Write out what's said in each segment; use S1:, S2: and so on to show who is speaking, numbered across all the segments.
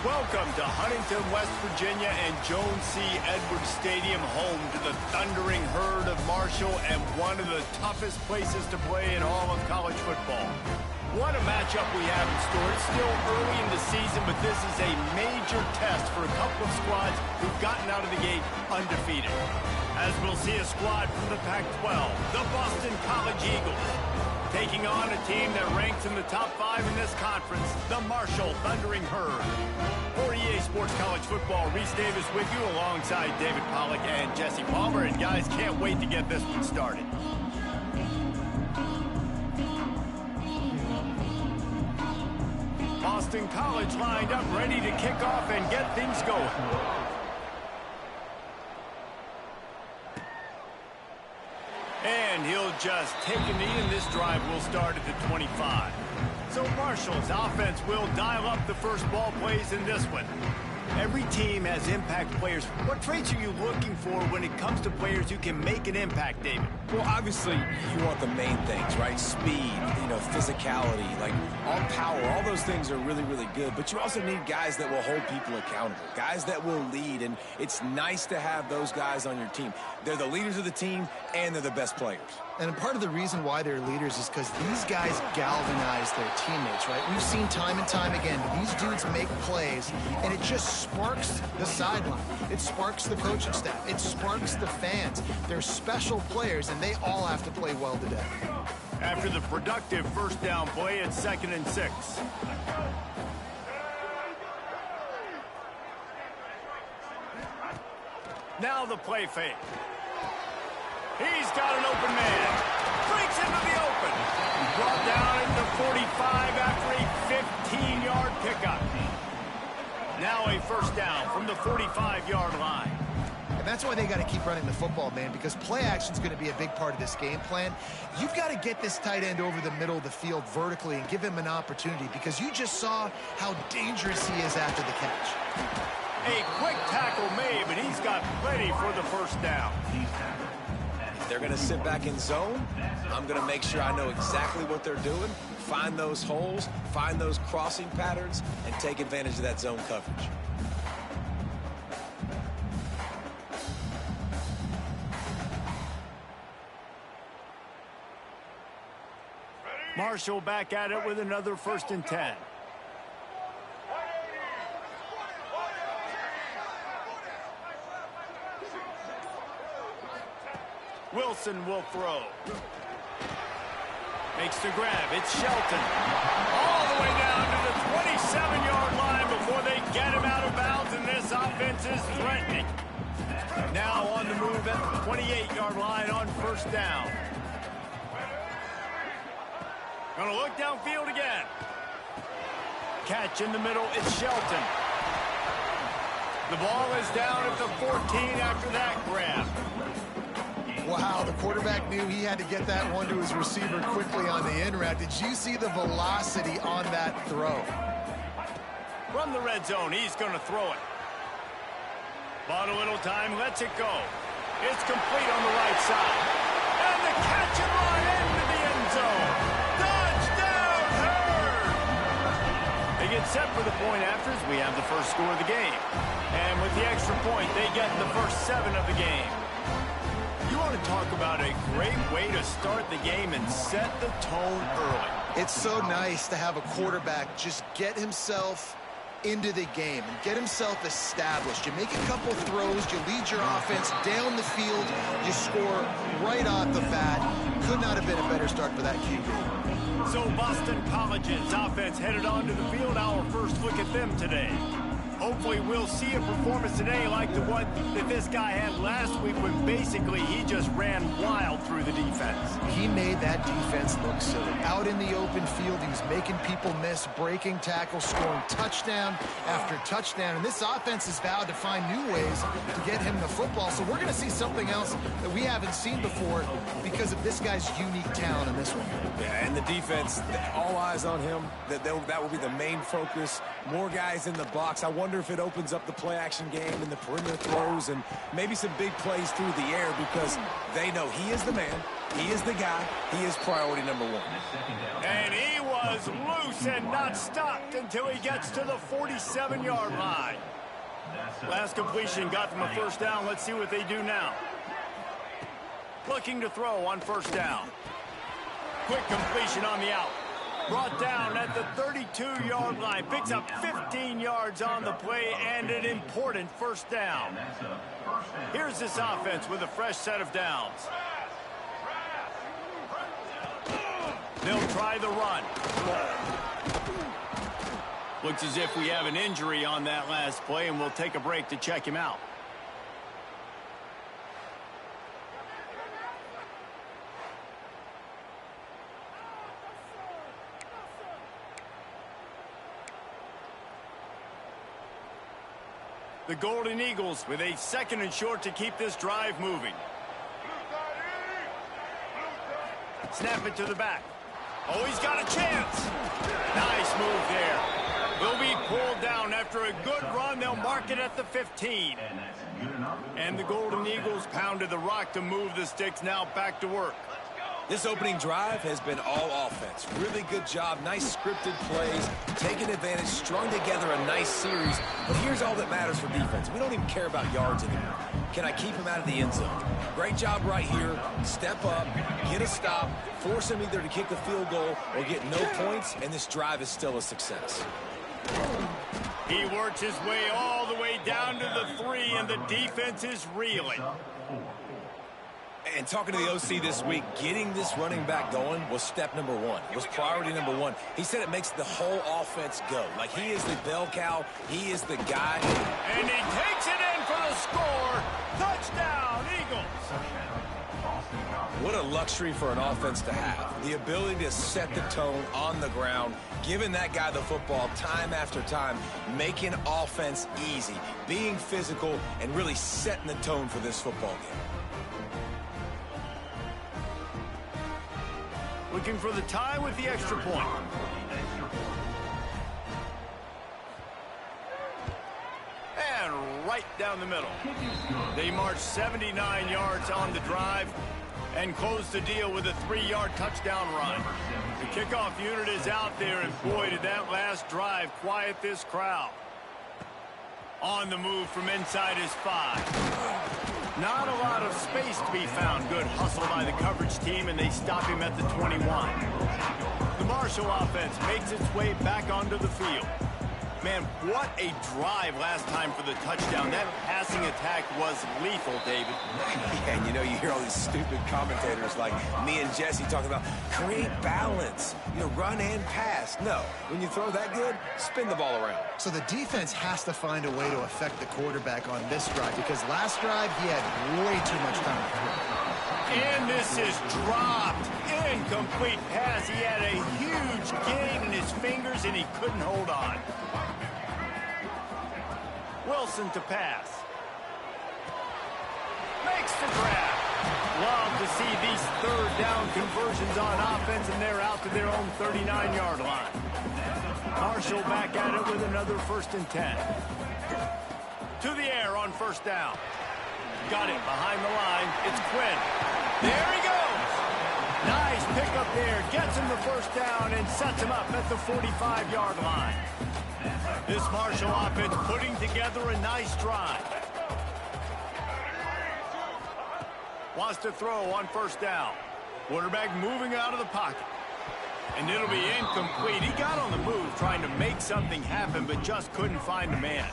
S1: Welcome to Huntington, West Virginia and Jones C. Edwards Stadium, home to the Thundering Herd of Marshall and one of the toughest places to play in all of college football. What a matchup we have in store. It's still early in the season, but this is a major test for a couple of squads who've gotten out of the gate undefeated. As we'll see a squad from the Pac-12, the Boston College Eagles, taking on a team that ranks in the top 5 in this conference, the Marshall Thundering Herd. For EA Sports College Football, Reese Davis with you alongside David Pollack and Jesse Palmer. And guys, can't wait to get this one started. Boston College lined up, ready to kick off and get things going. And he'll just take a knee, and this drive will start at the 25. So Marshall's offense will dial up the first ball plays in this one. Every team has impact players. What traits are you looking for when it comes to players who can make an impact, David?
S2: Well, obviously, you want the main things, right? Speed, physicality, like all power. All those things are really, really good. But you also need guys that will hold people accountable, guys that will lead. And it's nice to have those guys on your team. They're the leaders of the team, and they're the best players.
S3: And part of the reason why they're leaders is because these guys galvanize their teammates, right? We've seen time and time again, these dudes make plays, and it just sparks the sideline. It sparks the coaching staff. It sparks the fans. They're special players, and they all have to play well today.
S1: After the productive first down play, it's 2nd and 6. Now the play fake. He's got an open man. Breaks into the open. Brought down at the 45 after a 15-yard pickup. Now a first down from the 45-yard line.
S3: And that's why they got to keep running the football, man, because play action is going to be a big part of this game plan. You've got to get this tight end over the middle of the field vertically and give him an opportunity, because you just saw how dangerous he is after the catch.
S1: A quick tackle made, but he's got plenty for the first down.
S2: They're going to sit back in zone. I'm going to make sure I know exactly what they're doing, find those holes, find those crossing patterns, and take advantage of that zone coverage.
S1: Marshall back at it with another 1st and 10. Wilson will throw. Makes the grab. It's Shelton. All the way down to the 27-yard line before they get him out of bounds, and this offense is threatening. Now on the move at the 28-yard line on first down. Gonna look downfield again. Catch in the middle. It's Shelton. The ball is down at the 14 after that grab.
S3: Wow, the quarterback knew he had to get that one to his receiver quickly on the in route. Did you see the velocity on that throw?
S1: From the red zone, he's going to throw it. Bought a little time, lets it go. It's complete on the right side. And the catch and run into the end zone. Touchdown, Herd! They get set for the point afters. We have the first score of the game. And with the extra point, they get the first 7 of the game. You want to talk about a great way to start the game and set the tone early.
S3: It's so nice to have a quarterback just get himself into the game and get himself established. You make a couple throws, you lead your offense down the field, you score right off the bat. Could not have been a better start for that QB.
S1: So Boston College's offense headed onto the field. Our first look at them today. Hopefully we'll see a performance today like the one that this guy had last week when basically he just ran wild through the defense.
S3: He made that defense look silly. Out in the open field, he was making people miss, breaking tackles, scoring touchdown after touchdown. And this offense has vowed to find new ways to get him the football. So we're going to see something else that we haven't seen before because of this guy's unique talent in this one.
S2: Yeah, and the defense, all eyes on him. That will be the main focus. More guys in the box. I wonder if it opens up the play-action game and the perimeter throws and maybe some big plays through the air, because they know he is the man, he is the guy, he is priority number 1.
S1: And he was loose moves and not stopped until he gets to the 47-yard line. Last completion got them a first down. Let's see what they do now. Looking to throw on first down. Quick completion on the out. Brought down at the 32-yard line. Picks up 15 yards on the play and an important first down. Here's this offense with a fresh set of downs. They'll try the run. Looks as if we have an injury on that last play, and we'll take a break to check him out. The Golden Eagles with a 2nd and short to keep this drive moving. Snap it to the back. Oh, he's got a chance. Nice move there. Will be pulled down after a good run. They'll mark it at the 15. And the Golden Eagles pounded the rock to move the sticks. Now back to work.
S2: This opening drive has been all offense. Really good job. Nice scripted plays. Taking advantage. Strung together a nice series. But here's all that matters for defense. We don't even care about yards anymore. Can I keep him out of the end zone? Great job right here. Step up. Get a stop. Force him either to kick a field goal or get no points. And this drive is still a success.
S1: He works his way all the way down to the 3, and the defense is reeling.
S2: And talking to the OC this week, getting this running back going was step number 1. It was priority number 1. He said it makes the whole offense go. Like, he is the bell cow. He is the guy.
S1: And he takes it in for the score. Touchdown, Eagles.
S2: What a luxury for an offense to have. The ability to set the tone on the ground, giving that guy the football time after time, making offense easy, being physical, and really setting the tone for this football game.
S1: Looking for the tie with the extra point. And right down the middle. They march 79 yards on the drive and close the deal with a 3-yard touchdown run. The kickoff unit is out there, and boy, did that last drive quiet this crowd. On the move from inside his 5. Not a lot of space to be found. Good hustle by the coverage team, and they stop him at the 21. The Marshall offense makes its way back onto the field. Man, what a drive last time for the touchdown. That passing attack was lethal, David.
S2: Yeah, and you know, you hear all these stupid commentators like me and Jesse talking about create balance, you know, run and pass. No, when you throw that good, spin the ball around.
S3: So the defense has to find a way to affect the quarterback on this drive, because last drive he had way too much time to throw.
S1: And this is dropped. Incomplete pass. He had a huge gain in his fingers, and he couldn't hold on. Wilson to pass. Makes the grab. Love to see these 3rd down conversions on offense, and they're out to their own 39-yard line. Marshall back at it with another 1st and 10. To the air on first down. Got it behind the line. It's Quinn. There he goes. Nice pickup there. Gets him the first down and sets him up at the 45-yard line. This Marshall offense putting together a nice drive. Wants to throw on first down. Quarterback moving out of the pocket. And it'll be incomplete. He got on the move trying to make something happen, but just couldn't find a man.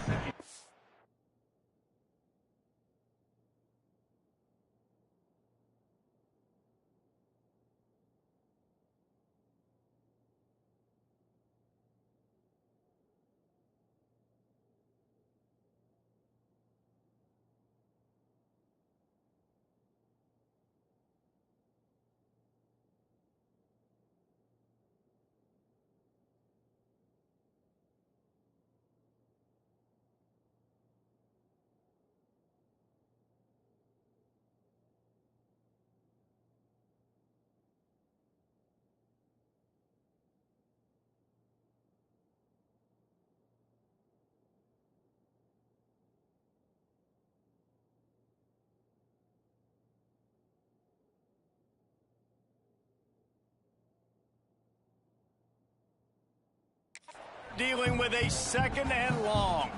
S1: dealing with a 2nd and long.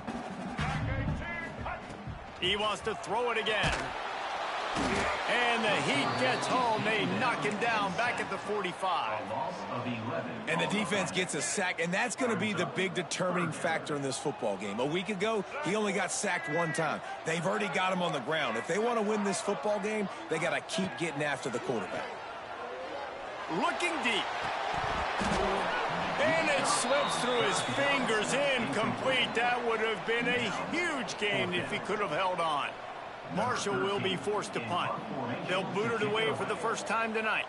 S1: He wants to throw it again. And the Heat gets home. They knock him down back at the 45.
S2: And the defense gets a sack, and that's going to be the big determining factor in this football game. A week ago, he only got sacked 1 time. They've already got him on the ground. If they want to win this football game, they got to keep getting after the quarterback.
S1: Looking deep. And it slips through his fingers, incomplete. That would have been a huge gain if he could have held on. Marshall will be forced to punt. They'll boot it away for the first time tonight.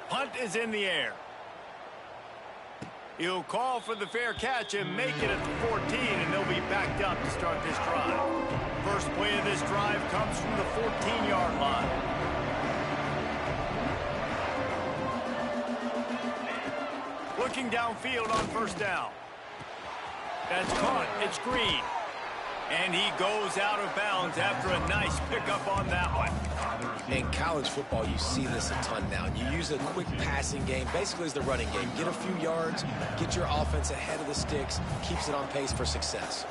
S1: Punt is in the air. He'll call for the fair catch and make it at the 14, and they'll be backed up to start this drive. First play of this drive comes from the 14-yard line. Looking downfield on first down. That's caught. It's Green. And he goes out of bounds after a nice pickup on that one.
S2: In college football, you see this a ton now. You use a quick passing game, basically as the running game. Get a few yards, get your offense ahead of the sticks, keeps it on pace for success.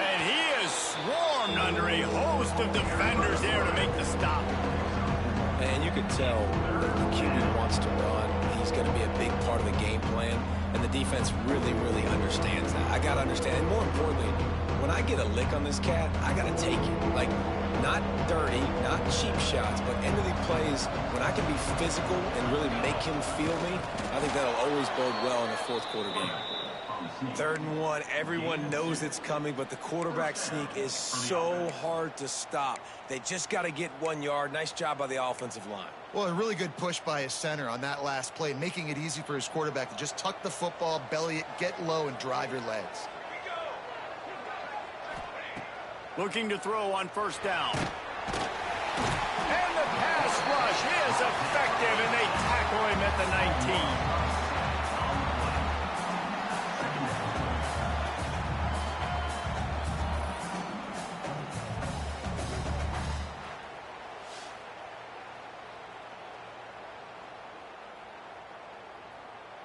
S1: And he is swarmed under a host of defenders there to make the stop.
S2: And you could tell that the QB wants to run. He's going to be a big part of the game plan, and the defense really, really understands that. I got to understand, and more importantly, when I get a lick on this cat, I got to take it. Like, not dirty, not cheap shots, but end of the plays, when I can be physical and really make him feel me, I think that'll always bode well in a fourth quarter game. 3rd and 1, everyone knows it's coming, but the quarterback sneak is so hard to stop. They just got to get 1 yard. Nice job by the offensive line.
S3: Well, a really good push by his center on that last play, making it easy for his quarterback to just tuck the football, belly it, get low, and drive your legs.
S1: Looking to throw on first down. And the pass rush is effective, and they tackle him at the 19.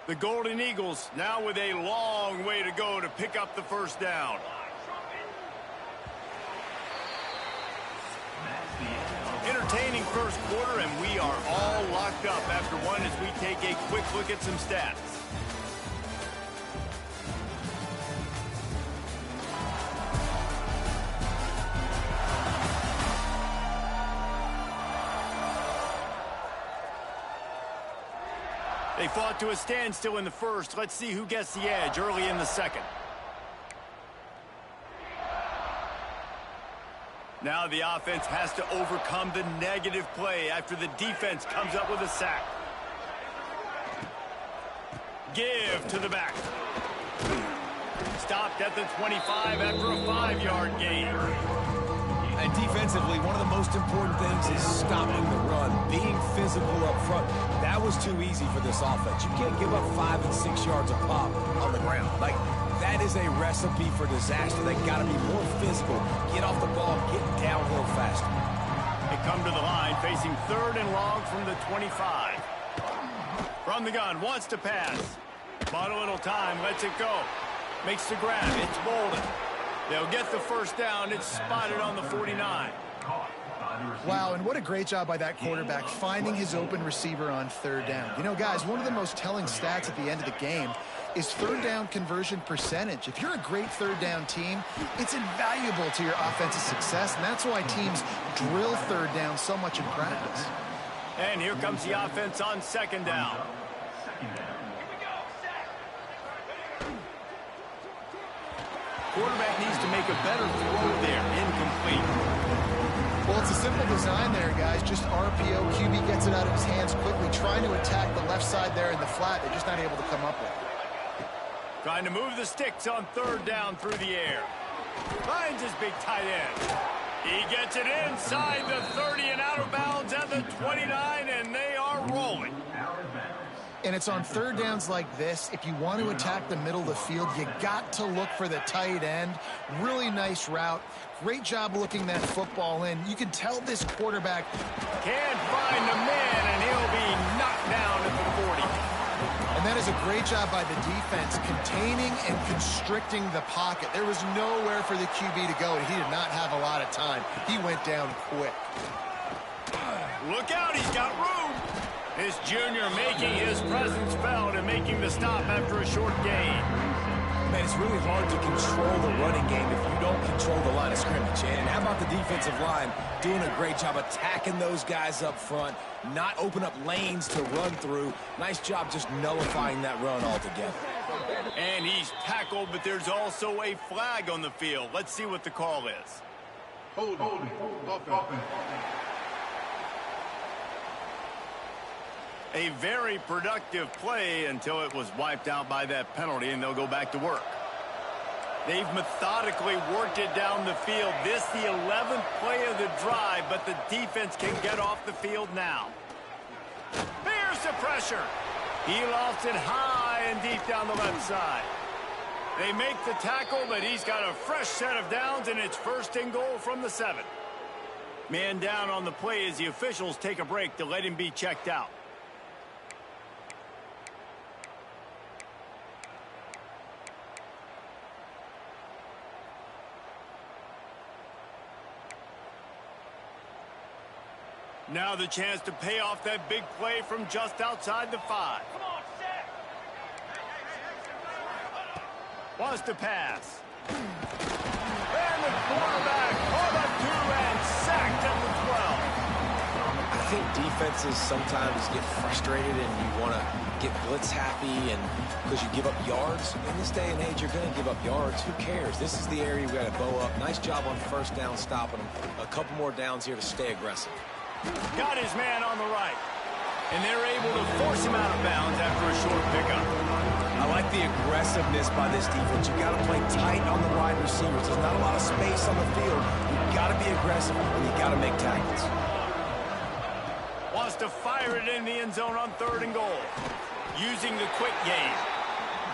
S1: The Golden Eagles now with a long way to go to pick up the first down. Entertaining first quarter, and we are all locked up after one as we take a quick look at some stats. They fought to a standstill in the first. Let's see who gets the edge early in the second. Now the offense has to overcome the negative play after the defense comes up with a sack. Give to the back. Stopped at the 25 after a 5-yard gain.
S2: And defensively, one of the most important things is stopping the run, being physical up front. That was too easy for this offense. You can't give up 5 and 6 yards a pop on the ground. Like, that is a recipe for disaster. They got to be more physical, get off the ball, get downhill faster.
S1: They come to the line, facing 3rd and long from the 25. From the gun, wants to pass. Bought a little time, lets it go. Makes the grab, it's Bolden. They'll get the first down. It's spotted on the 49.
S3: Wow, and what a great job by that quarterback finding his open receiver on 3rd down. You know, guys, one of the most telling stats at the end of the game is 3rd down conversion percentage. If you're a great 3rd down team, it's invaluable to your offensive success, and that's why teams drill 3rd down so much in practice.
S1: And here comes the offense on 2nd down. Quarterback needs to make a better throw there. Incomplete.
S3: Well, it's a simple design there, guys. Just RPO. QB gets it out of his hands quickly, trying to attack the left side there in the flat. They're just not able to come up with it.
S1: Trying to move the sticks on third down through the air. Finds his big tight end. He gets it inside the 30 and out of bounds at the 29, and they are rolling.
S3: And it's on third downs like this. If you want to attack the middle of the field, you got to look for the tight end. Really nice route. Great job looking that football in. You can tell this quarterback
S1: can't find the man, and he'll be knocked down at the 40.
S3: And that is a great job by the defense, containing and constricting the pocket. There was nowhere for the QB to go, and he did not have a lot of time. He went down quick.
S1: Look out, he's got room. This junior making his presence felt and making the stop after a short gain.
S2: Man, it's really hard to control the running game if you don't control the line of scrimmage. And how about the defensive line doing a great job attacking those guys up front, not open up lanes to run through. Nice job just nullifying that run altogether.
S1: And he's tackled, but there's also a flag on the field. Let's see what the call is.
S4: Holding. Offense.
S1: A very productive play until it was wiped out by that penalty, and they'll go back to work. They've methodically worked it down the field. This the 11th play of the drive, but the defense can get off the field now. Here's the pressure. He lofts it high and deep down the left side. They make the tackle, but he's got a fresh set of downs, and it's first and goal from the 7. Man down on the play as the officials take a break to let him be checked out. Now the chance to pay off that big play from just outside the 5. Come on, Shaq. Wants to pass. And the quarterback caught up to and sacked at the 12.
S2: I think defenses sometimes get frustrated and you want to get blitz happy and because you give up yards. In this day and age, you're going to give up yards. Who cares? This is the area we got to bow up. Nice job on first down stopping them. A couple more downs here to stay aggressive.
S1: Got his man on the right. And they're able to force him out of bounds after a short pickup.
S2: I like the aggressiveness by this defense. You got to play tight on the wide receivers. There's not a lot of space on the field. You got to be aggressive and you got to make tackles.
S1: Wants to fire it in the end zone on third and goal. Using the quick game.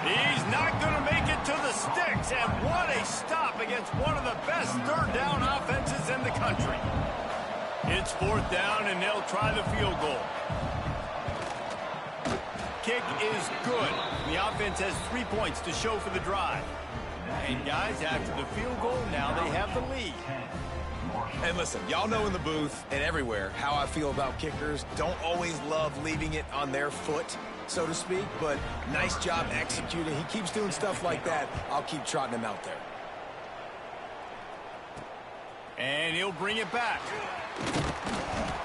S1: He's not going to make it to the sticks. And what a stop against one of the best third down offenses in the country. It's fourth down, and they'll try the field goal. Kick is good. The offense has 3 points to show for the drive. And, guys, after the field goal, now they have the lead.
S2: And listen, y'all know in the booth and everywhere how I feel about kickers. Don't always love leaving it on their foot, so to speak, but nice job executing. He keeps doing stuff like that. I'll keep trotting him out there.
S1: And he'll bring it back.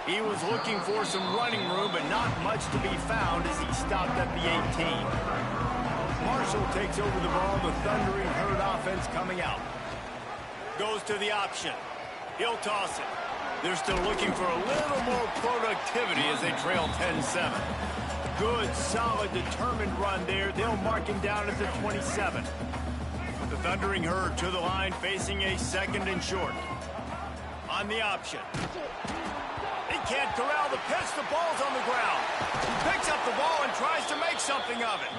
S1: He was looking for some running room, but not much to be found as he stopped at the 18. Marshall takes over the ball. The Thundering Herd offense coming out. Goes to the option. He'll toss it. They're still looking for a little more productivity as they trail 10-7. Good, solid, determined run there. They'll mark him down at the 27. The Thundering Herd to the line, facing a second and short. On the option. He can't corral the pitch. The ball's on the ground. He picks up the ball and tries to make something of it.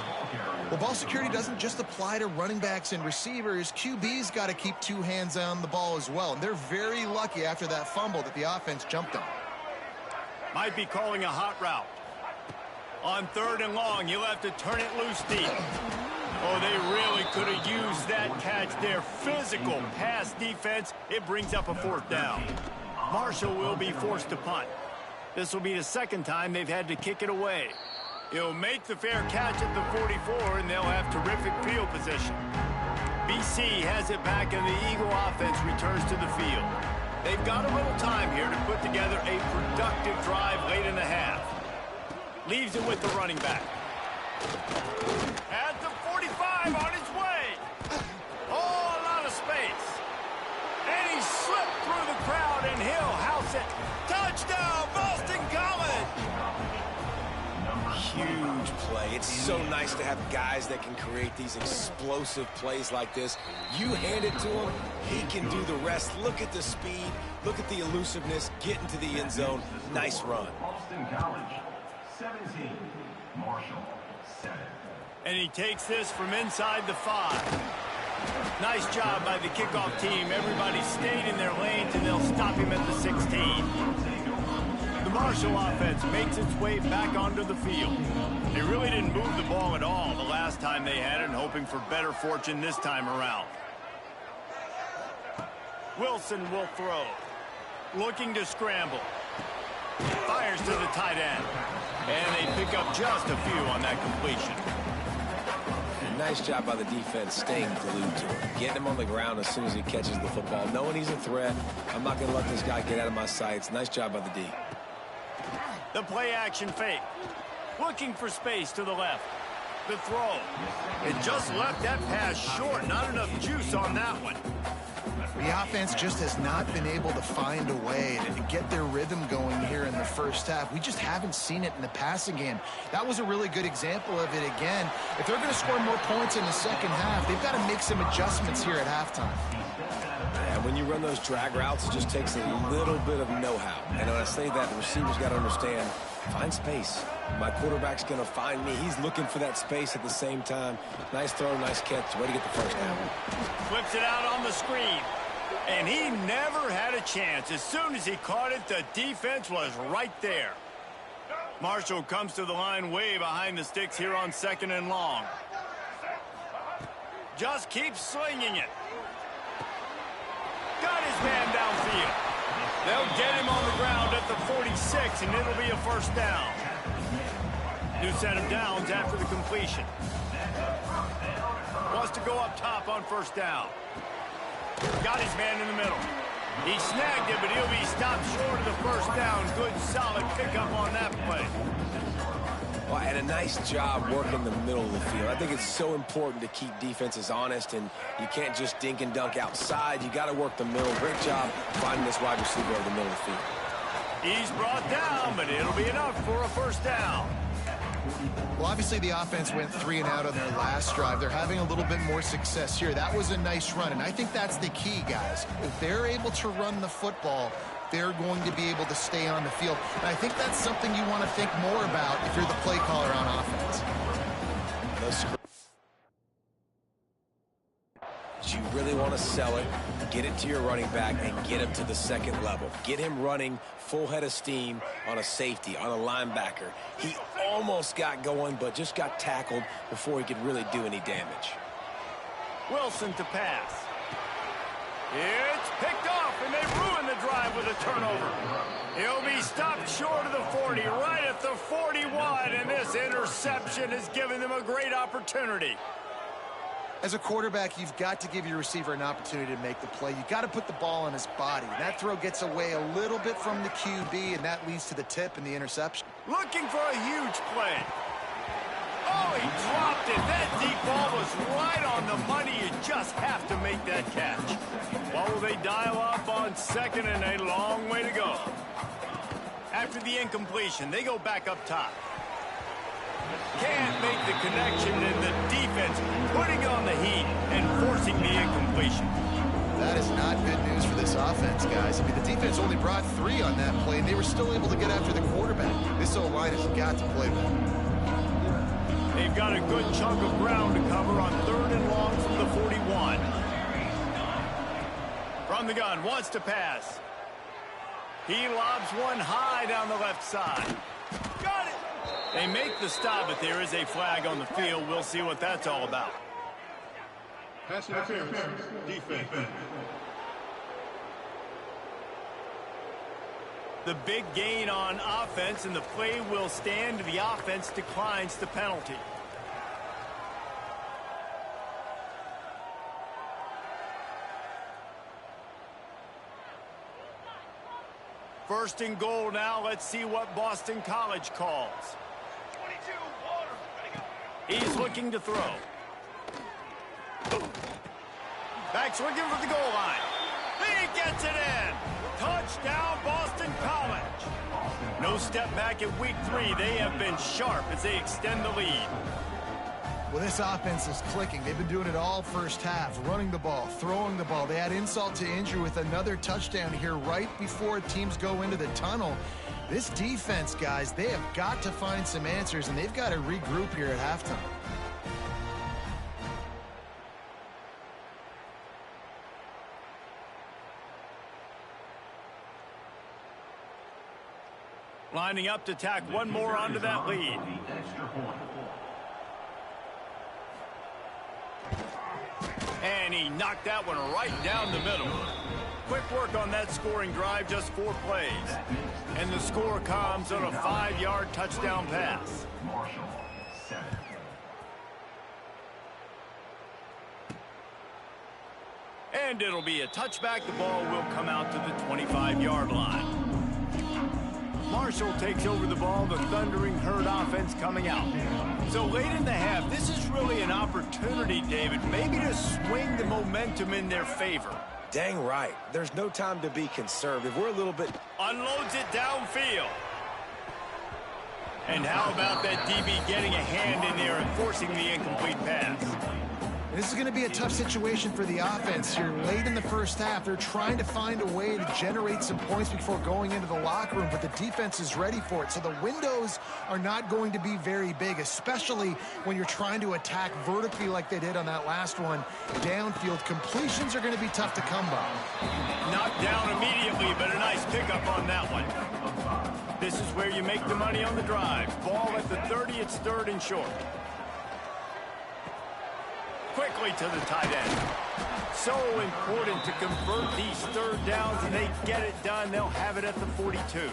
S3: Well, ball security doesn't just apply to running backs and receivers. QB's got to keep 2 hands on the ball as well. And they're very lucky after that fumble that the offense jumped on.
S1: Might be calling a hot route. On third and long, he'll have to turn it loose deep. Oh, they really could have used that catch there. Physical pass defense. It brings up a fourth down. Marshall will be forced to punt. This will be the second time they've had to kick it away. He'll make the fair catch at the 44, and they'll have terrific field position. BC has it back, and the Eagle offense returns to the field. They've got a little time here to put together a productive drive late in the half. Leaves it with the running back. At the 45 on his way. Oh, a lot of space. And he slipped through the crowd, and he'll house it. Touchdown, Boston College!
S2: huge play. It's so nice to have guys that can create these explosive plays like this. You hand it to him, he can do the rest. Look at the speed, look at the elusiveness, get into the end zone. Nice run.
S5: Boston College, 17. Marshall, 7.
S1: And he takes this from inside the 5. Nice job by the kickoff team. Everybody stayed in their lanes, and they'll stop him at the 16. The Marshall offense makes its way back onto the field. They really didn't move the ball at all the last time they had it, and hoping for better fortune this time around. Wilson will throw. Looking to scramble. Fires to the tight end. And they pick up just a few on that completion.
S2: Nice job by the defense staying glued to him, getting him on the ground as soon as he catches the football, knowing he's a threat. I'm not going to let this guy get out of my sights. Nice job by the D.
S1: The play action fake. Looking for space to the left. The throw. It just left that pass short. Not enough juice on that one.
S3: The offense just has not been able to find a way to get their rhythm going here in the first half. We just haven't seen it in the passing game. That was a really good example of it again. If they're going to score more points in the second half, they've got to make some adjustments here at halftime.
S2: And when you run those drag routes, it just takes a little bit of know-how. And when I say that, the receivers got to understand, find space. My quarterback's going to find me. He's looking for that space at the same time. Nice throw, nice catch. Way to get the first down.
S1: Flips it out on the screen. And he never had a chance. As soon as he caught it, the defense was right there. Marshall comes to the line way behind the sticks here on 2nd and long. Just keeps slinging it. Got his man downfield. They'll get him on the ground at the 46, and it'll be a first down. New set of downs after the completion. Wants to go up top on first down. Got his man in the middle. He snagged it, but he'll be stopped short of the first down. Good, solid pickup on that play.
S2: Well, and a nice job working the middle of the field. I think it's so important to keep defenses honest, and you can't just dink and dunk outside. You got to work the middle. Great job finding this wide receiver over the middle of the field.
S1: He's brought down, but it'll be enough for a first down.
S3: Well, obviously the offense went 3 and out on their last drive. They're having a little bit more success here. That was a nice run, and I think that's the key, guys. If they're able to run the football, they're going to be able to stay on the field. And I think that's something you want to think more about if you're the play caller on offense.
S2: You really want to sell it, get it to your running back, and get him to the second level. Get him running full head of steam on a safety, on a linebacker. He almost got going, but just got tackled before he could really do any damage.
S1: Wilson to pass. It's picked off, and they ruin the drive with a turnover. He'll be stopped short of the 40, right at the 41, and this interception has given them a great opportunity.
S3: As a quarterback, you've got to give your receiver an opportunity to make the play. You've got to put the ball on his body. That throw gets away a little bit from the QB, and that leads to the tip and the interception.
S1: Looking for a huge play. Oh, he dropped it. That deep ball was right on the money. You just have to make that catch. What will they dial up on 2nd and a long way to go? After the incompletion, they go back up top. Can't make the connection, and the defense putting on the heat and forcing the incompletion.
S3: That is not good news for this offense, guys. I mean, the defense only brought 3 on that play, and they were still able to get after the quarterback. This O-line has got to play well.
S1: They've got a good chunk of ground to cover on 3rd and long from the 41. From the gun, wants to pass. He lobs one high down the left side. Got it! They make the stop, but there is a flag on the field. We'll see what that's all about.
S4: Pass interference. Defense.
S1: The big gain on offense, and the play will stand. The offense declines the penalty. First and goal now. Let's see what Boston College calls. He's looking to throw. Back's looking for the goal line. He gets it in. Touchdown, Boston College. No step back in week 3. They have been sharp as they extend the lead.
S3: Well, this offense is clicking. They've been doing it all first half, running the ball, throwing the ball. They add insult to injury with another touchdown here right before teams go into the tunnel. This defense, guys, they have got to find some answers, and they've got to regroup here at halftime.
S1: Lining up to tack one more onto that lead. And he knocked that one right down the middle. Quick work on that scoring drive, just 4 plays. And the score comes on a 5-yard touchdown pass.
S5: Marshall, 7.
S1: And it'll be a touchback. The ball will come out to the 25-yard line. Marshall takes over the ball, the Thundering Herd offense coming out. So late in the half, this is really an opportunity, David, maybe to swing the momentum in their favor.
S2: Dang right. There's no time to be conservative. We're a little bit...
S1: Unloads it downfield. And how about that DB getting a hand in there and forcing the incomplete pass?
S3: This is going to be a tough situation for the offense here. Late in the first half, they're trying to find a way to generate some points before going into the locker room, but the defense is ready for it. So the windows are not going to be very big, especially when you're trying to attack vertically like they did on that last one. Downfield completions are going to be tough to come by.
S1: Knocked down immediately, but a nice pickup on that one. This is where you make the money on the drive. Ball at the 30, it's 3rd and short. Quickly to the tight end. So important to convert these 3rd downs, and they get it done. They'll have it at the 42.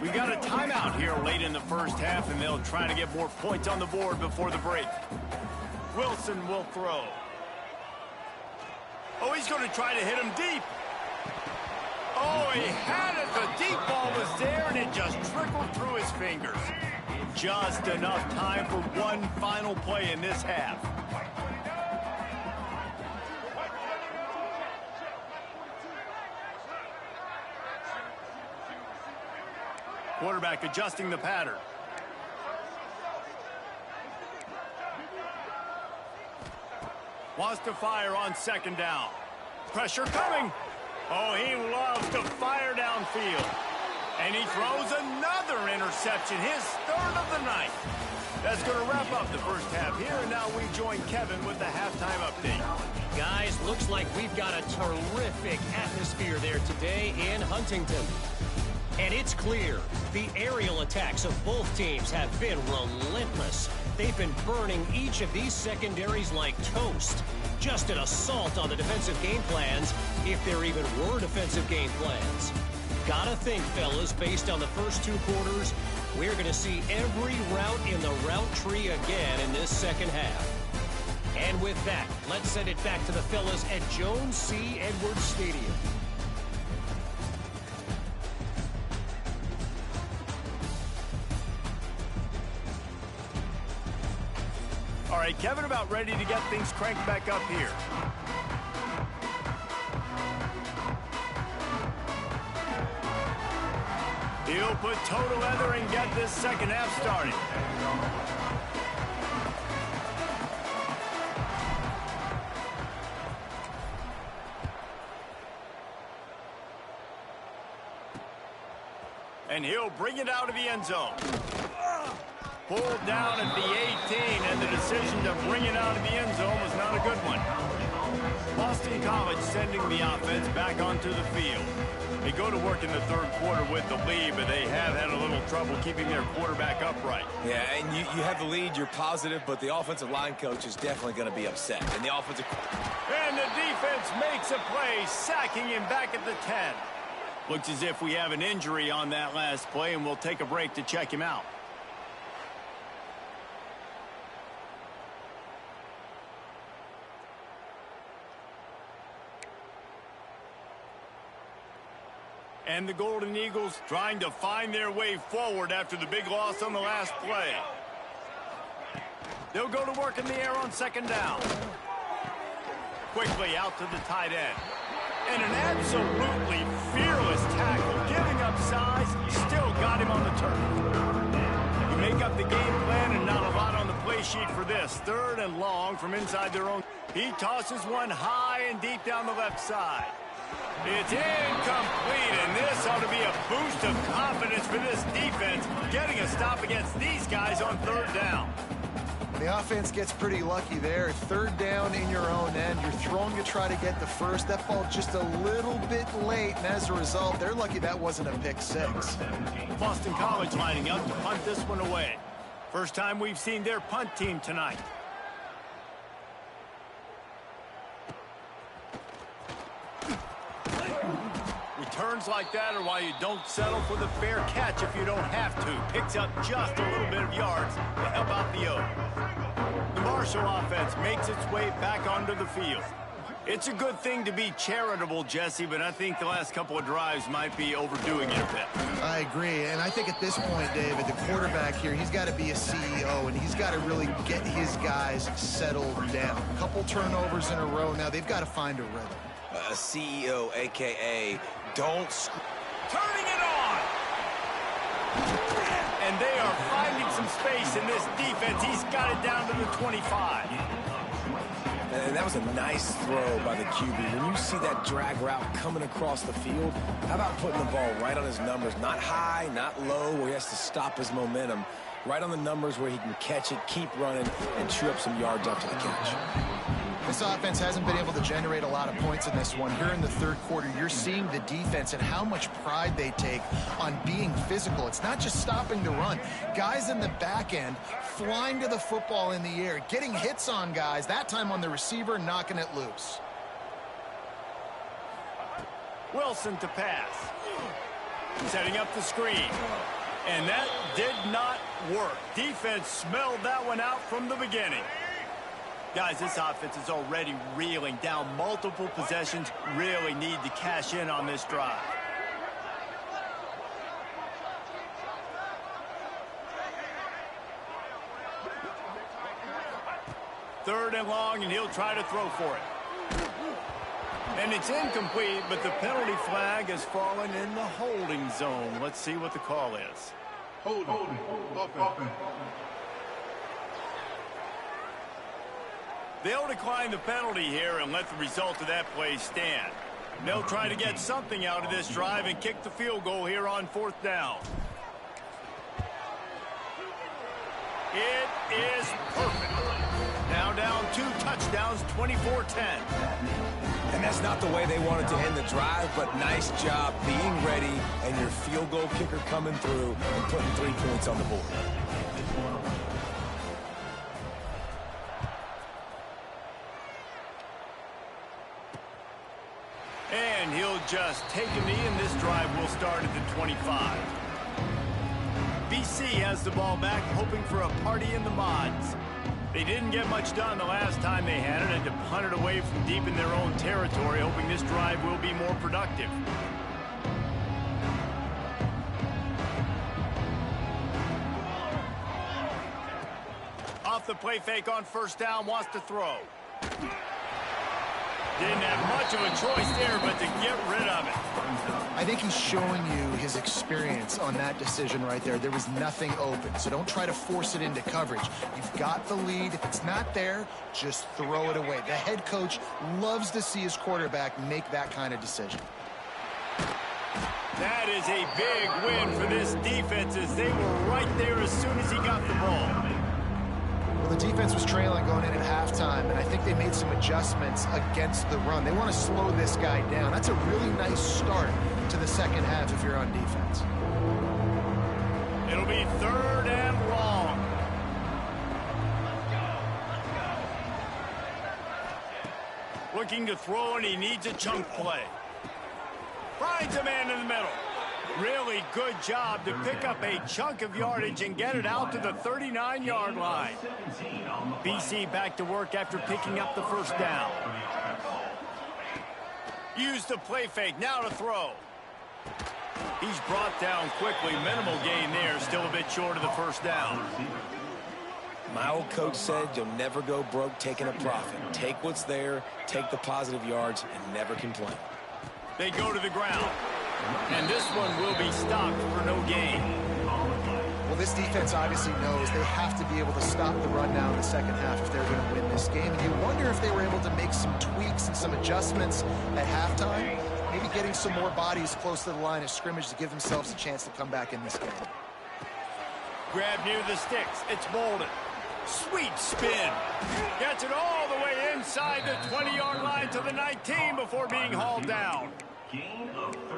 S1: We got a timeout here late in the first half, and they'll try to get more points on the board before the break. Wilson will throw. Oh, he's going to try to hit him deep. Oh, he had it. The deep ball was there, and it just trickled through his fingers. Just enough time for one final play in this half. Quarterback adjusting the pattern. Wants to fire on 2nd down. Pressure coming. Oh, he loves to fire downfield. And he throws another interception, his 3rd of the night. That's going to wrap up the first half here, and now we join Kevin with the halftime update.
S6: Guys, looks like we've got a terrific atmosphere there today in Huntington. And it's clear, the aerial attacks of both teams have been relentless. They've been burning each of these secondaries like toast. Just an assault on the defensive game plans, if there even were defensive game plans. Gotta think, fellas, based on the first 2 quarters, we're going to see every route in the route tree again in this second half. And with that, let's send it back to the fellas at Jones C. Edwards Stadium.
S1: All right, Kevin, about ready to get things cranked back up here. He'll put toe to leather and get this second half started. And he'll bring it out of the end zone. Pulled down at the 18, and the decision to bring it out of the end zone was not a good one. Boston College sending the offense back onto the field. They go to work in the 3rd quarter with the lead, but they have had a little trouble keeping their quarterback upright.
S2: Yeah, and you have the lead, you're positive, but the offensive line coach is definitely going to be upset. And the offensive...
S1: And the defense makes a play, sacking him back at the 10. Looks as if we have an injury on that last play, and we'll take a break to check him out. And the Golden Eagles trying to find their way forward after the big loss on the last play. They'll go to work in the air on 2nd down. quickly out to the tight end. And an absolutely fearless tackle, giving up size, still got him on the turf. You make up the game plan and not a lot on the play sheet for this. 3rd and long from inside their own. He tosses one high and deep down the left side. It's incomplete, and this ought to be a boost of confidence for this defense, getting a stop against these guys on 3rd down.
S3: The offense gets pretty lucky there. 3rd down in your own end. You're throwing to try to get the first. That ball just a little bit late, and as a result, they're lucky that wasn't a pick 6.
S1: Boston College lining up to punt this one away. First time we've seen their punt team tonight. Returns like that are why you don't settle for the fair catch if you don't have to. Picks up just a little bit of yards to help out the O. The Marshall offense makes its way back onto the field. It's a good thing to be charitable, Jesse, but I think the last couple of drives might be overdoing it a bit.
S3: I agree, and I think at this point, David, the quarterback here, he's got to be a CEO, and he's got to really get his guys settled down. A couple turnovers in a row now. They've got to find a rhythm.
S2: A CEO, a.k.a. don't...
S1: Turning it on! And they are finding some space in this defense. He's got it down to the 25.
S2: And that was a nice throw by the QB. When you see that drag route coming across the field, how about putting the ball right on his numbers? Not high, not low, where he has to stop his momentum. Right on the numbers where he can catch it, keep running, and chew up some yards after the catch.
S3: This offense hasn't been able to generate a lot of points in this one. Here in the 3rd quarter, you're seeing the defense and how much pride they take on being physical. It's not just stopping the run. Guys in the back end flying to the football in the air, getting hits on guys, that time on the receiver, knocking it loose.
S1: Wilson to pass. Setting up the screen. And that did not work. Defense smelled that one out from the beginning. Guys, this offense is already reeling down multiple possessions. Really need to cash in on this drive. Third and long, and he'll try to throw for it. And it's incomplete, but the penalty flag has fallen in the holding zone. Let's see what the call is.
S4: Holding. Offense.
S1: They'll decline the penalty here and let the result of that play stand. They'll try to get something out of this drive and kick the field goal here on 4th down. It is perfect. Now down 2 touchdowns, 24-10.
S2: And that's not the way they wanted to end the drive, but nice job being ready and your field goal kicker coming through and putting 3 points on the board.
S1: And he'll just take a knee, and this drive will start at the 25. BC has the ball back, hoping for a party in the mods. They didn't get much done the last time they had it, and to punt it away from deep in their own territory, hoping this drive will be more productive. Off the play fake on 1st down, wants to throw. Didn't have much of a choice there, but to get rid of it.
S3: I think he's showing you his experience on that decision right there. There was nothing open, so don't try to force it into coverage. You've got the lead. If it's not there, just throw it away. The head coach loves to see his quarterback make that kind of decision.
S1: That is a big win for this defense, as they were right there as soon as he got the ball.
S3: Well, the defense was trailing going in at halftime, and I think they made some adjustments against the run. They want to slow this guy down. That's a really nice start to the second half if you're on defense.
S1: It'll be 3rd and long. Looking to throw, and he needs a chunk play. Finds a man in the middle. Really good job to pick up a chunk of yardage and get it out to the 39-yard line. BC back to work after picking up the 1st down. Use the play fake, now to throw. He's brought down quickly. Minimal gain there, still a bit short of the 1st down.
S2: My old coach said you'll never go broke taking a profit. Take what's there, take the positive yards, and never complain.
S1: They go to the ground. And this one will be stopped for no gain.
S3: Well, this defense obviously knows they have to be able to stop the run now in the second half if they're going to win this game. And you wonder if they were able to make some tweaks and some adjustments at halftime. Maybe getting some more bodies close to the line of scrimmage to give themselves a chance to come back in this game.
S1: Grab near the sticks. It's Bolden. Sweet spin. Gets it all the way inside the 20-yard line to the 19 before being hauled down.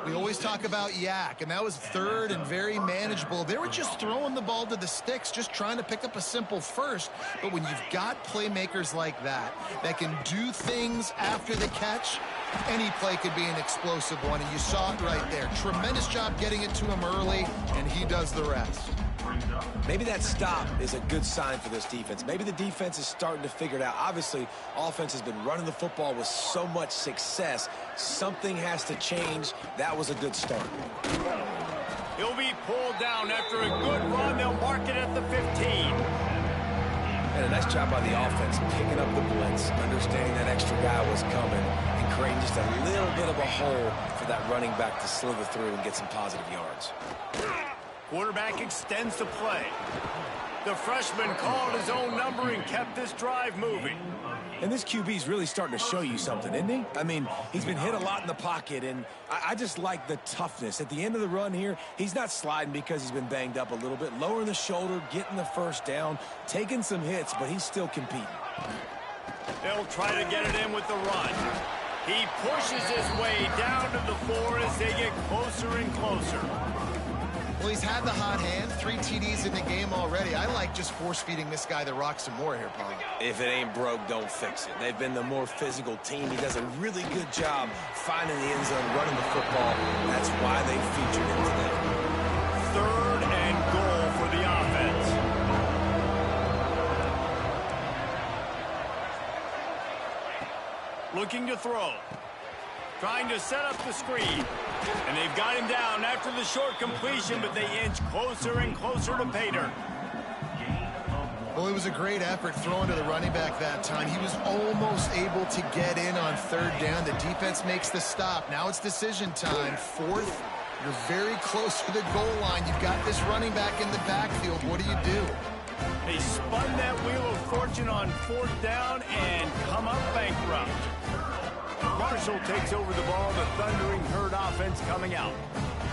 S3: We always talk about Yak, and that was third and very manageable. They were just throwing the ball to the sticks, just trying to pick up a simple first. But when you've got playmakers like that can do things after the catch, any play could be an explosive one, and you saw it right there. Tremendous job getting it to him early, and he does the rest.
S2: Maybe that stop is a good sign for this defense. Maybe the defense is starting to figure it out. Obviously, offense has been running the football with so much success. Something has to change. That was a good start.
S1: He'll be pulled down after a good run. They'll mark it at the 15.
S2: And a nice job by the offense picking up the blitz, understanding that extra guy was coming, and creating just a little bit of a hole for that running back to slither through and get some positive yards.
S1: Quarterback extends the play. The freshman called his own number and kept this drive moving.
S2: And this QB's really starting to show you something, isn't he? I mean, he's been hit a lot in the pocket, and I just like the toughness. At the end of the run here, he's not sliding because he's been banged up a little bit. Lowering the shoulder, getting the first down, taking some hits, but he's still competing.
S1: They'll try to get it in with the run. He pushes his way down to the 4 as they get closer and closer.
S3: Well, he's had the hot hand, 3 TDs in the game already. I like just force-feeding this guy the rock some more here, Paul.
S2: If it ain't broke, don't fix it. They've been the more physical team. He does a really good job finding the end zone, running the football. That's why they featured him today.
S1: 3rd and goal for the offense. Looking to throw. Trying to set up the screen. And they've got him down after the short completion, but they inch closer and closer to pay dirt.
S3: Well, it was a great effort throwing to the running back that time. He was almost able to get in on 3rd down. The defense makes the stop. Now it's decision time. 4th, you're very close to the goal line. You've got this running back in the backfield. What do?
S1: They spun that wheel of fortune on 4th down and come up bankrupt. Marshall takes over the ball, the Thundering Herd offense coming out.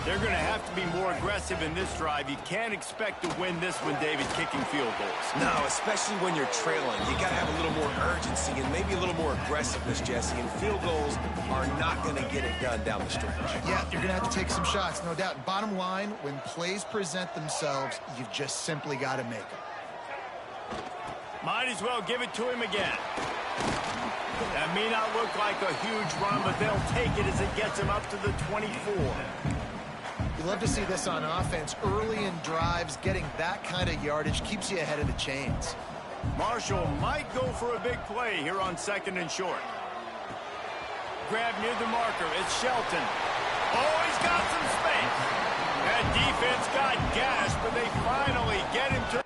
S1: They're going to have to be more aggressive in this drive. You can't expect to win this one, David, kicking field goals.
S2: No, especially when you're trailing. You got to have a little more urgency and maybe a little more aggressiveness, Jesse. And field goals are not going to get it done down the stretch.
S3: Yeah, you're going to have to take some shots, no doubt. Bottom line, when plays present themselves, you've just simply got to make them.
S1: Might as well give it to him again. That may not look like a huge run, but they'll take it as it gets him up to the 24.
S3: You love to see this on offense. Early in drives, getting that kind of yardage keeps you ahead of the chains.
S1: Marshall might go for a big play here on 2nd and short. Grab near the marker. It's Shelton. Oh, he's got some space. That defense got gashed, but they finally get him to...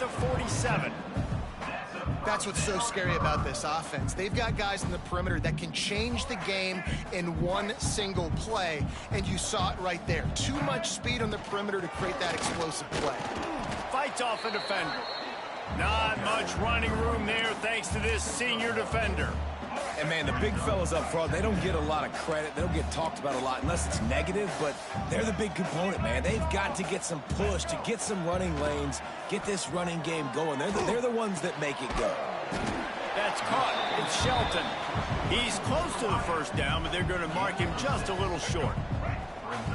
S1: the 47.
S3: That's what's so scary about this offense. They've got guys in the perimeter that can change the game in one single play, and you saw it right there. Too much speed on the perimeter to create that explosive play.
S1: Fights off a defender. Not much running room there thanks to this senior defender.
S2: And, man, the big fellas up front, they don't get a lot of credit. They don't get talked about a lot unless it's negative, but they're the big component, man. They've got to get some push, to get some running lanes, get this running game going. They're the ones that make it go.
S1: That's caught. It's Shelton. He's close to the first down, but they're going to mark him just a little short.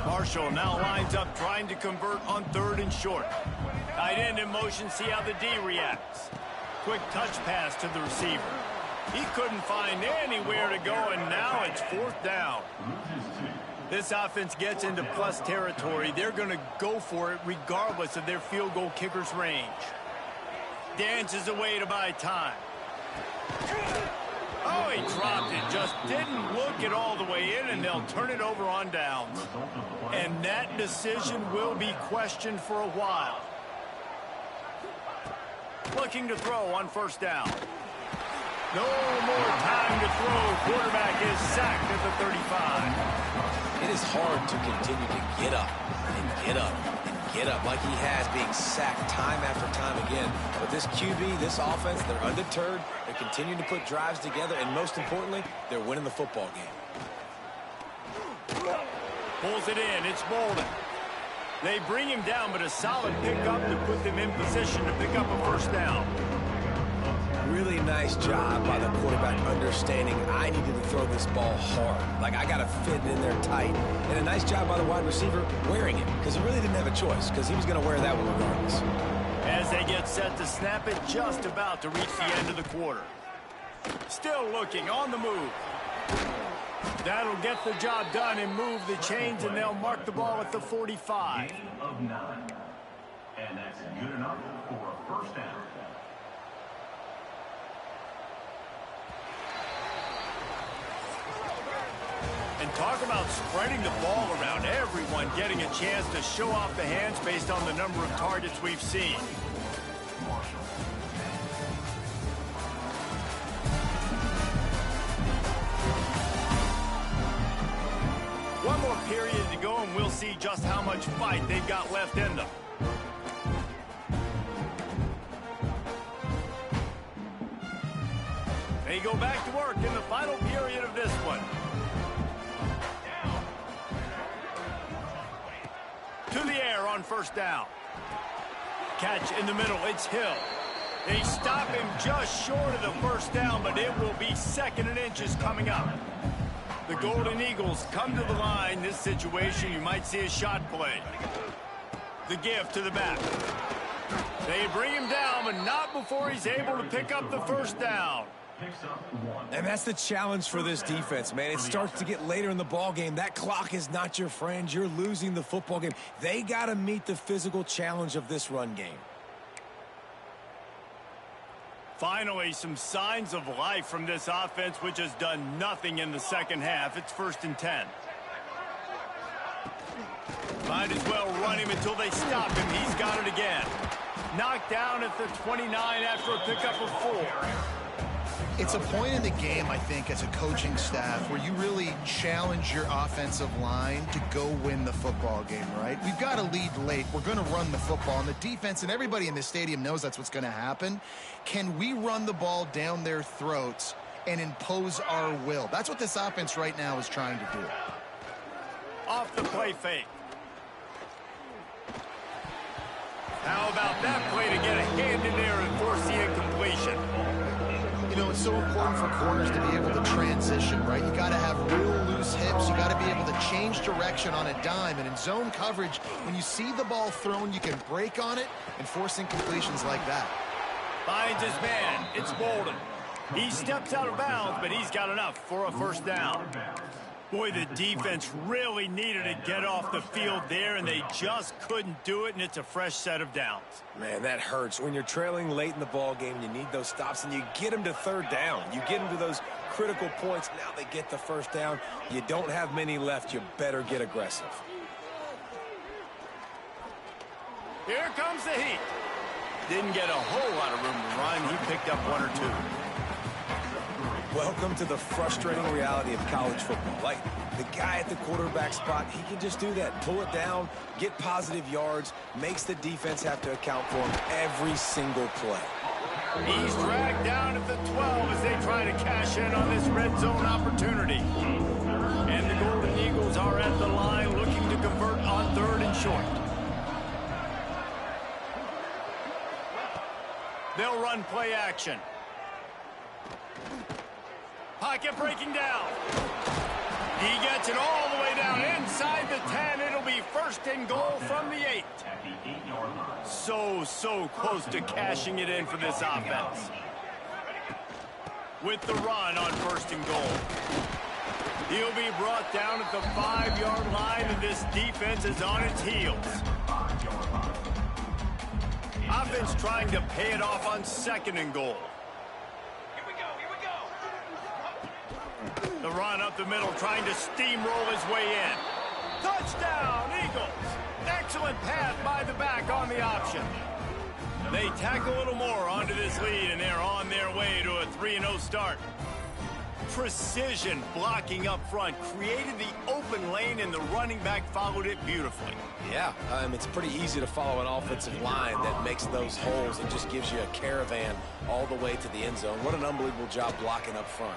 S1: Marshall now lines up trying to convert on 3rd and short. Tight end in motion, see how the D reacts. Quick touch pass to the receiver. He couldn't find anywhere to go, and now it's 4th down. This offense gets into plus territory. They're going to go for it regardless of their field goal kicker's range. Dances away to buy time. Oh, he dropped it. Just didn't look it all the way in, and they'll turn it over on downs. And that decision will be questioned for a while. Looking to throw on 1st down. No more time to throw. Quarterback is sacked at the 35.
S2: It is hard to continue to get up and get up and get up like he has, being sacked time after time again. But this QB, this offense, they're undeterred. They're continuing to put drives together, and most importantly, they're winning the football game.
S1: Pulls it in. It's Bolden. They bring him down, but a solid pickup to put them in position to pick up a 1st down.
S2: Really nice job by the quarterback understanding I needed to throw this ball hard. Like, I got to fit it in there tight. And a nice job by the wide receiver wearing it, because he really didn't have a choice, because he was going to wear that one regardless.
S1: As they get set to snap it, just about to reach the end of the quarter. Still looking, on the move. That'll get the job done and move the chains, and they'll mark the ball at the 45.
S5: Gain of 9. And that's good enough for a 1st down.
S1: And talk about spreading the ball around, everyone getting a chance to show off the hands based on the number of targets we've seen. One more period to go, and we'll see just how much fight they've got left in them. They go back to work in the final period of this one. To the air on 1st down. Catch in the middle. It's Hill. They stop him just short of the 1st down, but it will be 2nd and inches coming up. The Golden Eagles come to the line. This situation, you might see a shot play. The give to the back. They bring him down, but not before he's able to pick up the 1st down.
S2: And that's the challenge for this defense, man. It starts to get later in the ball game. That clock is not your friend. You're losing the football game. They got to meet the physical challenge of this run game.
S1: Finally, some signs of life from this offense, which has done nothing in the 2nd half. It's 1st and 10. Might as well run him until they stop him. He's got it again. Knocked down at the 29 after a pickup of 4.
S3: It's a point in the game, I think, as a coaching staff where you really challenge your offensive line to go win the football game, right? We've got to lead late. We're going to run the football, and the defense and everybody in the stadium knows that's what's going to happen. Can we run the ball down their throats and impose our will? That's what this offense right now is trying to do.
S1: Off the play fake. How about that play to get a hand in there and force the incompletion?
S3: You know, it's so important for corners to be able to transition, right? You got to have real loose hips. You got to be able to change direction on a dime. And in zone coverage, when you see the ball thrown, you can break on it and force incompletions like that.
S1: Finds his man. It's Bolden. He steps out of bounds, but he's got enough for a 1st down. Boy, the defense really needed to get off the field there, and they just couldn't do it, and it's a fresh set of downs.
S2: Man, that hurts. When you're trailing late in the ball game, you need those stops, and you get them to 3rd down. You get them to those critical points. Now they get the 1st down. You don't have many left. You better get aggressive.
S1: Here comes the heat. Didn't get a whole lot of room to run. He picked up one or two.
S2: Welcome to the frustrating reality of college football. Like, the guy at the quarterback spot, he can just do that. Pull it down, get positive yards, makes the defense have to account for him every single play.
S1: He's dragged down at the 12 as they try to cash in on this red zone opportunity. And the Golden Eagles are at the line looking to convert on 3rd and short. They'll run play action. Pocket breaking down. He gets it all the way down inside the 10. It'll be 1st and goal from the 8. So close to cashing it in for this offense. With the run on 1st and goal. He'll be brought down at the 5-yard line, and this defense is on its heels. Offense trying to pay it off on 2nd and goal. The run up the middle, trying to steamroll his way in. Touchdown, Eagles! Excellent pass by the back on the option. They tack a little more onto this lead, and they're on their way to a 3-0 start. Precision blocking up front created the open lane, and the running back followed it beautifully.
S2: Yeah, it's pretty easy to follow an offensive line that makes those holes and just gives you a caravan all the way to the end zone. What an unbelievable job blocking up front.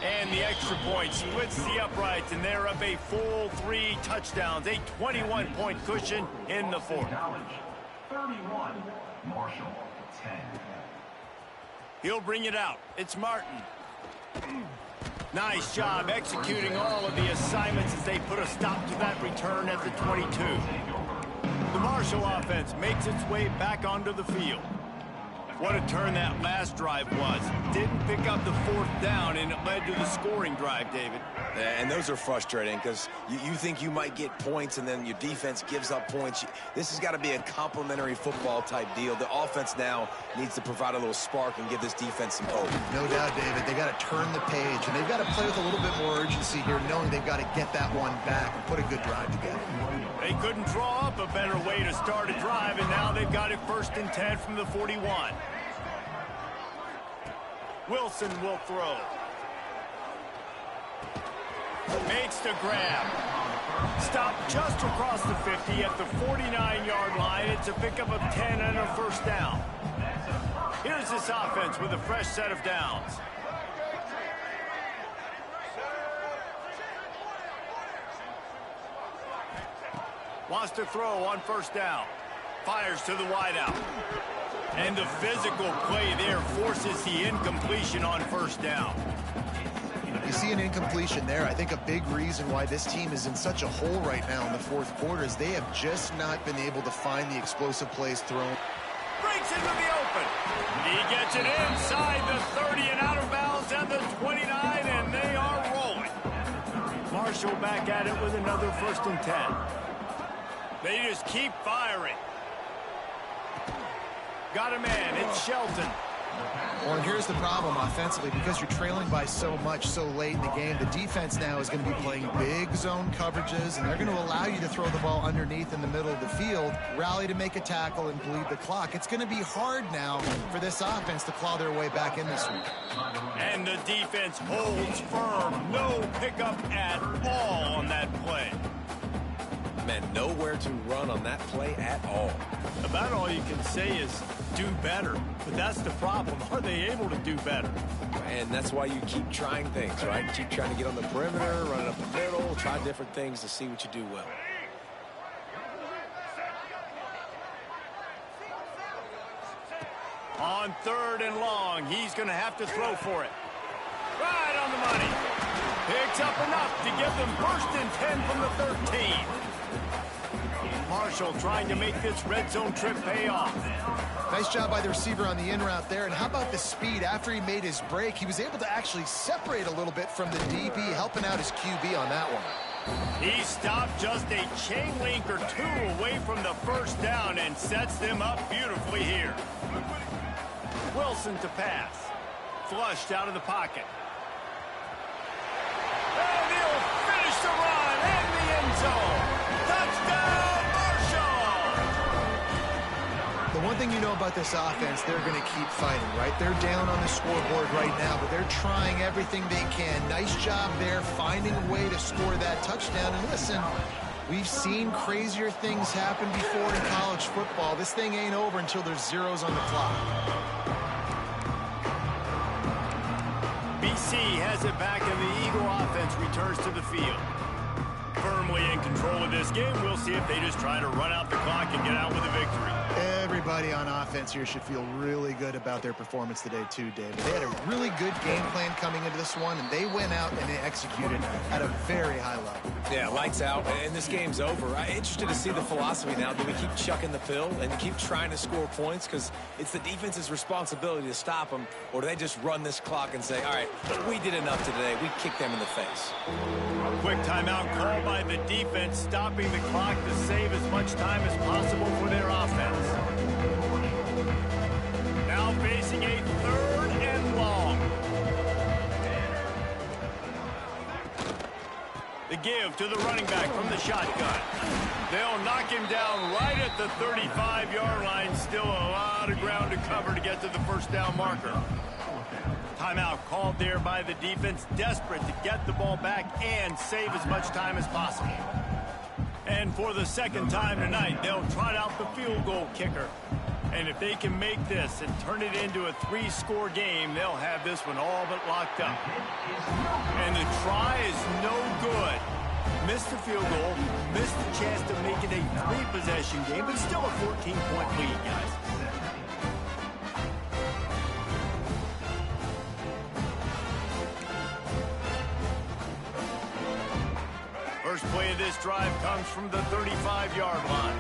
S1: And the extra point splits the uprights, and they're up a full 3 touchdowns, a 21-point cushion in the 4th.
S5: 31, Marshall, 10.
S1: He'll bring it out. It's Martin. Nice job executing all of the assignments as they put a stop to that return at the 22. The Marshall offense makes its way back onto the field. What a turn that last drive was. Didn't pick up the 4th down, and it led to the scoring drive, David.
S2: And those are frustrating because you think you might get points and then your defense gives up points. This has got to be a complementary football type deal. The offense now needs to provide a little spark and give this defense some hope.
S3: No doubt, David. They got to turn the page, and they've got to play with a little bit more urgency here, knowing they've got to get that one back and put a good drive together.
S1: They couldn't draw up a better way to start a drive, and now they've got it 1st and 10 from the 41. Wilson will throw. Makes the grab. Stopped just across the 50 at the 49-yard line. It's a pickup of 10 and a 1st down. Here's this offense with a fresh set of downs. Wants to throw on 1st down. Fires to the wideout. And the physical play there forces the incompletion on 1st down.
S3: You see an incompletion there. I think a big reason why this team is in such a hole right now in the 4th quarter is they have just not been able to find the explosive plays thrown.
S1: Breaks into the open. He gets it inside the 30 and out of bounds at the 29, and they are rolling. Marshall back at it with another 1st and 10. They just keep firing. Got a man. It's Shelton.
S3: Well, and here's the problem offensively. Because you're trailing by so much so late in the game, the defense now is going to be playing big zone coverages, and they're going to allow you to throw the ball underneath in the middle of the field, rally to make a tackle, and bleed the clock. It's going to be hard now for this offense to claw their way back in this one.
S1: And the defense holds firm. No pickup at all on that play.
S2: Man, nowhere to run on that play at all.
S1: About all you can say is do better. But that's the problem. Are they able to do better?
S2: And that's why you keep trying things, right? Keep trying to get on the perimeter, run it up the middle, try different things to see what you do well.
S1: On 3rd and long, he's going to have to throw for it. Right on the money. Picks up enough to give them 1st and 10 from the 13. Marshall trying to make this red zone trip pay off.
S3: Nice job by the receiver on the in route there. And how about the speed? After he made his break, he was able to actually separate a little bit from the DB, helping out his QB on that one.
S1: He stopped just a chain link or 2 away from the 1st down and sets them up beautifully here. Wilson to pass. Flushed out of the pocket. And he'll finish the run in the end zone. Touchdown, Marshall!
S3: The one thing you know about this offense, they're going to keep fighting, right? They're down on the scoreboard right now, but they're trying everything they can. Nice job there, finding a way to score that touchdown. And listen, we've seen crazier things happen before in college football. This thing ain't over until there's zeros on the clock.
S1: BC has it back, and the Eagle offense returns to the field. Firmly in control of this game. We'll see if they just try to run out the clock and get out with a victory.
S3: Everybody on offense here should feel really good about their performance today too, David. They had a really good game plan coming into this one, and they went out and they executed at a very high level.
S2: Yeah, lights out, and this game's over. I'm interested to see the philosophy now. Do we keep chucking the pill and keep trying to score points because it's the defense's responsibility to stop them, or do they just run this clock and say, all right, we did enough today. We kicked them in the face.
S1: Quick timeout call by the defense, stopping the clock to save as much time as possible for their offense. Now facing a 3rd and long. The give to the running back from the shotgun. They'll knock him down right at the 35-yard line. Still a lot of ground to cover to get to the first down marker. Timeout called there by the defense, desperate to get the ball back and save as much time as possible. And for the second time tonight, they'll trot out the field goal kicker. And if they can make this and turn it into a 3-score game, they'll have this one all but locked up. And the try is no good. Missed the field goal, missed the chance to make it a 3-possession game, but still a 14-point lead, guys. First play of this drive comes from the 35-yard line.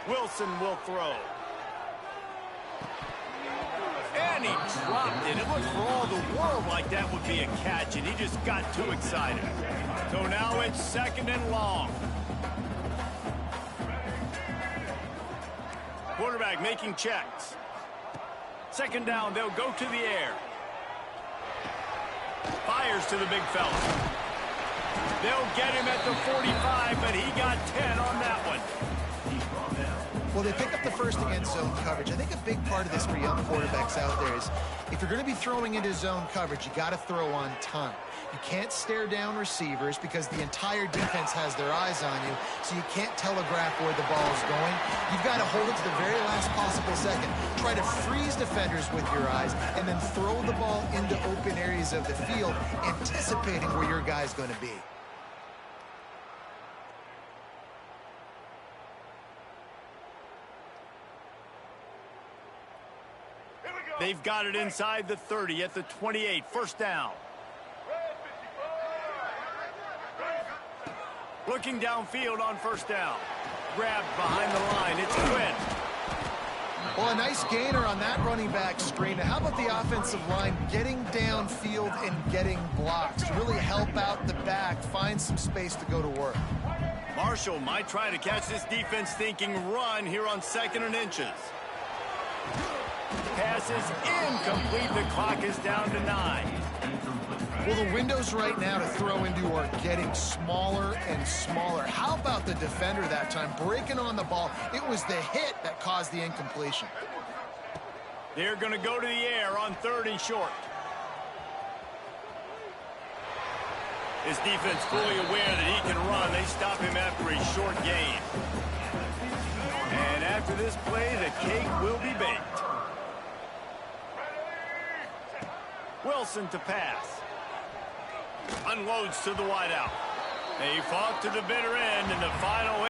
S1: Wilson will throw. And he dropped it. It looked for all the world like that would be a catch, and he just got too excited. So now it's 2nd and long. Quarterback making checks. 2nd down, they'll go to the air. Fires to the big fella. They'll get him at the 45, but he got 10 on that one.
S3: Well, they pick up the first against zone coverage. I think a big part of this for young quarterbacks out there is if you're going to be throwing into zone coverage, you got to throw on time. You can't stare down receivers because the entire defense has their eyes on you, so you can't telegraph where the ball is going. You've got to hold it to the very last possible second. Try to freeze defenders with your eyes and then throw the ball into open areas of the field, anticipating where your guy's going to be.
S1: They've got it inside the 30 at the 28. 1st down. Looking downfield on 1st down. Grabbed behind the line. It's Quinn.
S3: Well, a nice gainer on that running back screen. Now, how about the offensive line getting downfield and getting blocks to really help out the back, find some space to go to work?
S1: Marshall might try to catch this defense thinking run here on 2nd and inches. Pass is incomplete. The clock is down to 9.
S3: Well, the windows right now to throw into are getting smaller and smaller. How about the defender that time breaking on the ball? It was the hit that caused the incompletion.
S1: They're going to go to the air on 3rd and short. His defense fully aware that he can run. They stop him after a short gain. And after this play, the cake will be baked. Wilson to pass. Unloads to the wideout. They fought to the bitter end in the final